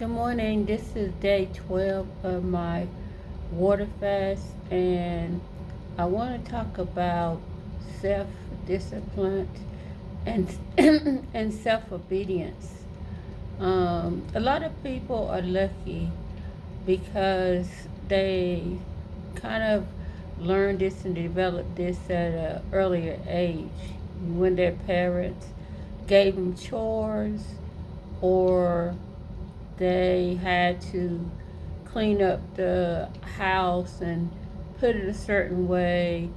Good morning. This is day 12 of my water fast, and I want to talk about self discipline and and self obedience. A lot of people are lucky because they kind of learned this and developed this at an earlier age when their parents gave them chores or they had to clean up the house and put it a certain way.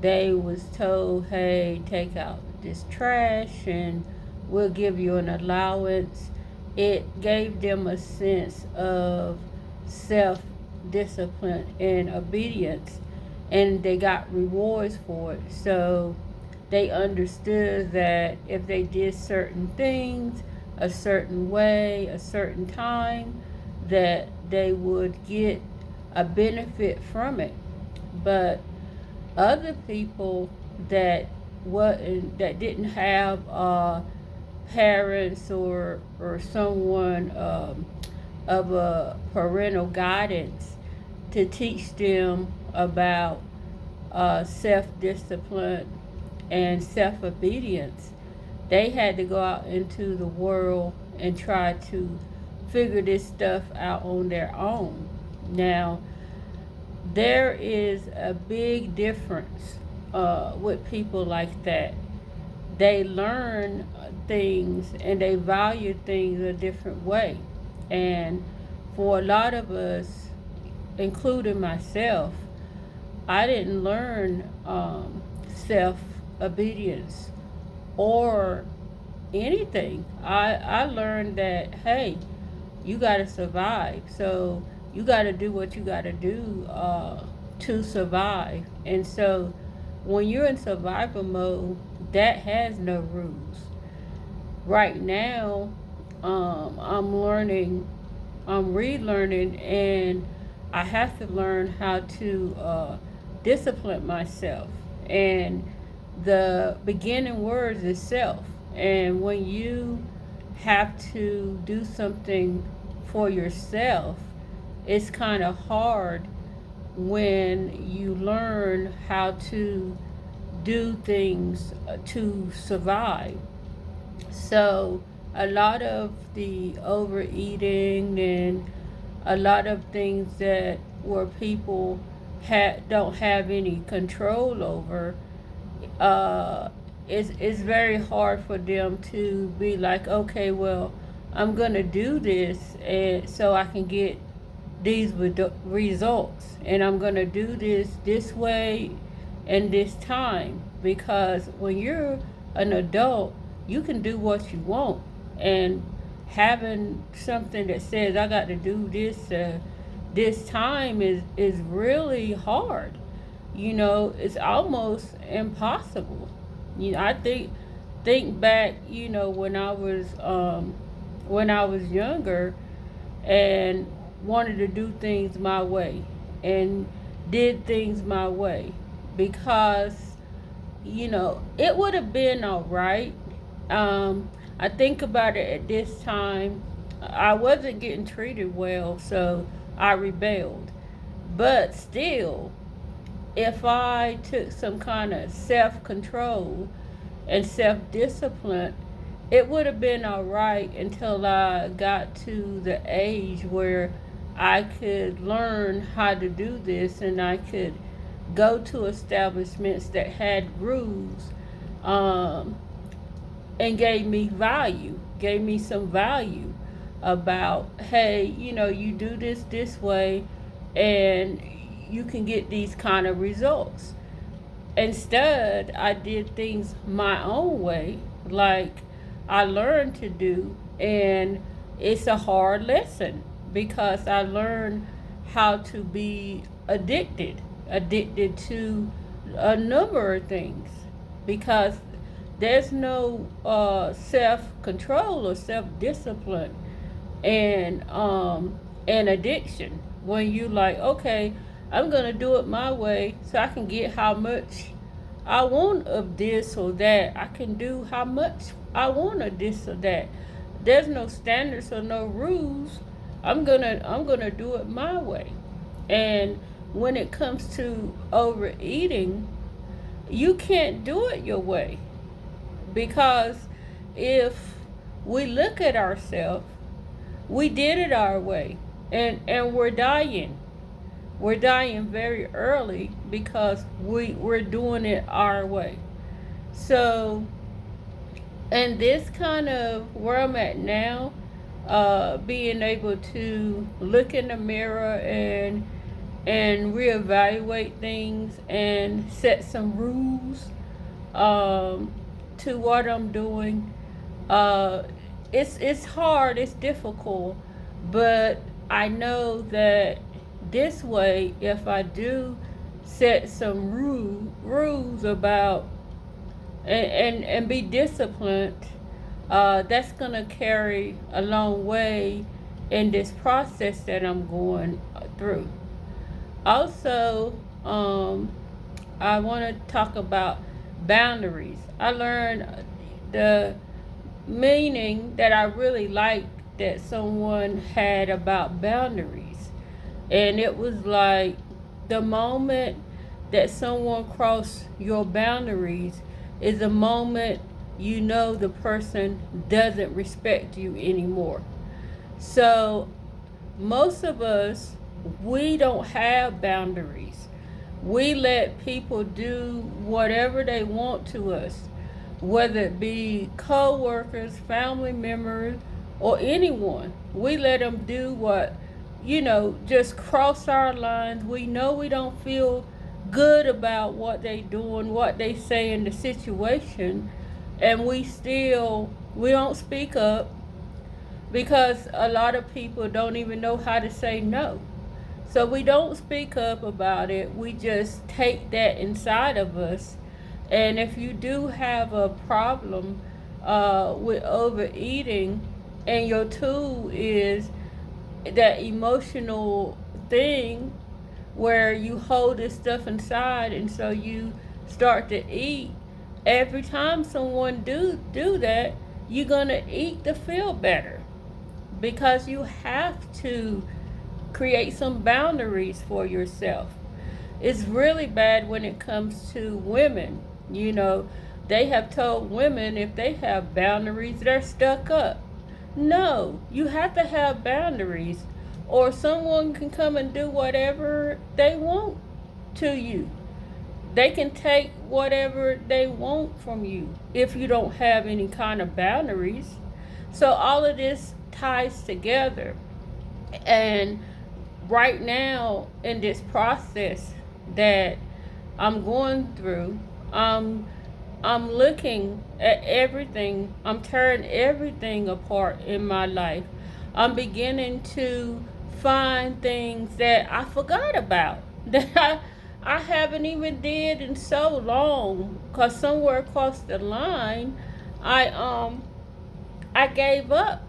They was told, hey, take out this trash and we'll give you an allowance. It gave them a sense of self discipline and obedience, and they got rewards for it. So they understood that if they did certain things a certain way, a certain time, that they would get a benefit from it. But other people that that didn't have parents or someone of a parental guidance to teach them about self discipline and self obedience, they had to go out into the world and try to figure this stuff out on their own. Now, there is a big difference with people like that. They learn things and they value things a different way. And for a lot of us, including myself, I didn't learn self obedience or anything. I learned that, hey, you got to survive. So you got to do what you got to do to survive. And so when you're in survival mode, that has no rules. Right now, I'm learning, I'm relearning, and I have to learn how to discipline myself. And the beginning words is self. And when you have to do something for yourself, it's kind of hard when you learn how to do things to survive. So, a lot of the overeating and a lot of things that where people don't have any control over, it's very hard for them to be like, okay, well, I'm gonna do this, and so I can get these results, and I'm gonna do this way and this time, because when you're an adult, you can do what you want, and having something that says I got to do this this time is really hard. It's almost impossible. I think back, when I was younger and wanted to do things my way and did things my way, because it would have been all right. I think about it at this time, I wasn't getting treated well, so I rebelled. But still, if I took some kind of self control and self discipline, it would have been all right until I got to the age where I could learn how to do this and I could go to establishments that had rules, um, and gave me some value about, hey, you do this way and you can get these kind of results. Instead, I did things my own way, like I learned to do, and it's a hard lesson because I learned how to be addicted to a number of things, because there's no self control or self discipline and addiction when you like, okay, I'm gonna do it my way so I can get how much I want of this or that. I can do how much I want of this or that. There's no standards or no rules. I'm gonna do it my way. And when it comes to overeating, you can't do it your way, because if we look at ourselves, we did it our way, and we're dying. We're dying very early because we're doing it our way. So, and this kind of where I'm at now, being able to look in the mirror and reevaluate things and set some rules to what I'm doing. Uh, it's hard, it's difficult, but I know that this way, if I do set some rules about and be disciplined, that's gonna carry a long way in this process that I'm going through. Also, I want to talk about boundaries. I learned the meaning that I really liked that someone had about boundaries. And it was like the moment that someone crossed your boundaries is the moment you know the person doesn't respect you anymore. So most of us, we don't have boundaries. We let people do whatever they want to us, whether it be co-workers, family members, or anyone. We let them do what, just cross our lines. We know we don't feel good about what they doing, what they say in the situation, and we don't speak up, because a lot of people don't even know how to say no. So we don't speak up about it. We just take that inside of us. And if you do have a problem with overeating, and your tool is that emotional thing where you hold this stuff inside, and so you start to eat, every time someone do that, you're gonna eat to feel better, because you have to create some boundaries for yourself. It's really bad when it comes to women. They have told women if they have boundaries, they're stuck up. No, you have to have boundaries, or someone can come and do whatever they want to you. They can take whatever they want from you if you don't have any kind of boundaries. So all of this ties together. And right now, in this process that I'm going through, I'm looking at everything. I'm tearing everything apart in my life. I'm beginning to find things that I forgot about that I haven't even did in so long. Cause somewhere across the line, I I gave up.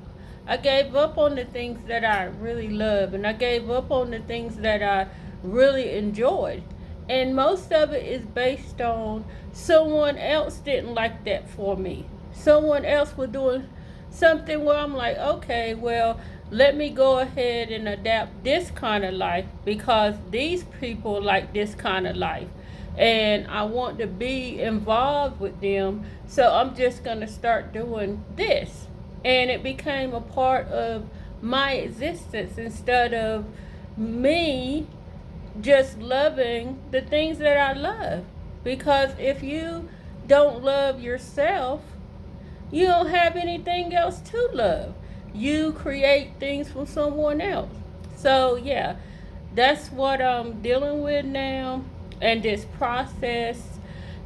I gave up on the things that I really love, and I gave up on the things that I really enjoyed. And most of it is based on someone else didn't like that for me. Someone else was doing something where I'm like, okay, well, let me go ahead and adapt this kind of life because these people like this kind of life. And I want to be involved with them, so I'm just going to start doing this. And it became a part of my existence instead of me just loving the things that I love. Because if you don't love yourself, you don't have anything else to love. You create things from someone else. So, yeah, that's what I'm dealing with now and this process.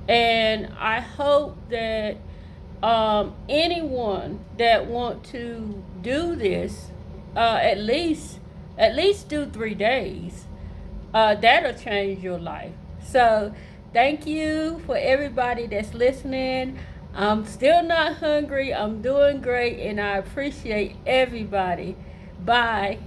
And I hope that anyone that want to do this, at least do 3 days. That'll change your life. So thank you for everybody that's listening. I'm still not hungry. I'm doing great, and I appreciate everybody. Bye.